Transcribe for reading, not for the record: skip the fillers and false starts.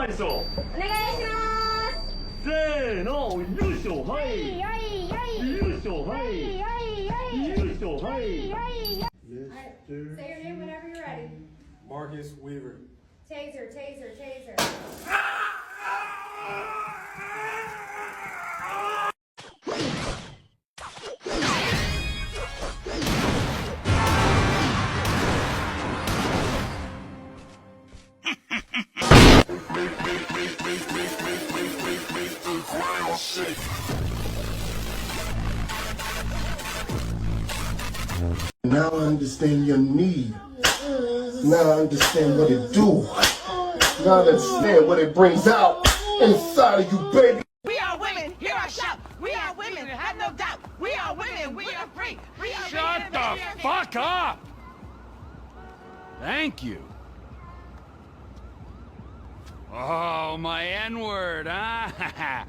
ないでしょ。お願いしますせーの、優勝、ははいい。はいはい優勝、ははいい。はいはい優勝、はい。はい Mr. Say your name whenever you're ready. Marcus Weaver. Taser, taser, taser. Now I understand your need. Now I understand what it do. Now I understand what it brings out inside of you, baby. We are women, hear our shout. We are women, have no doubt. We are women, we are free. We are Shut women, the we are fuck up! Thank you. Oh, my N-word, huh?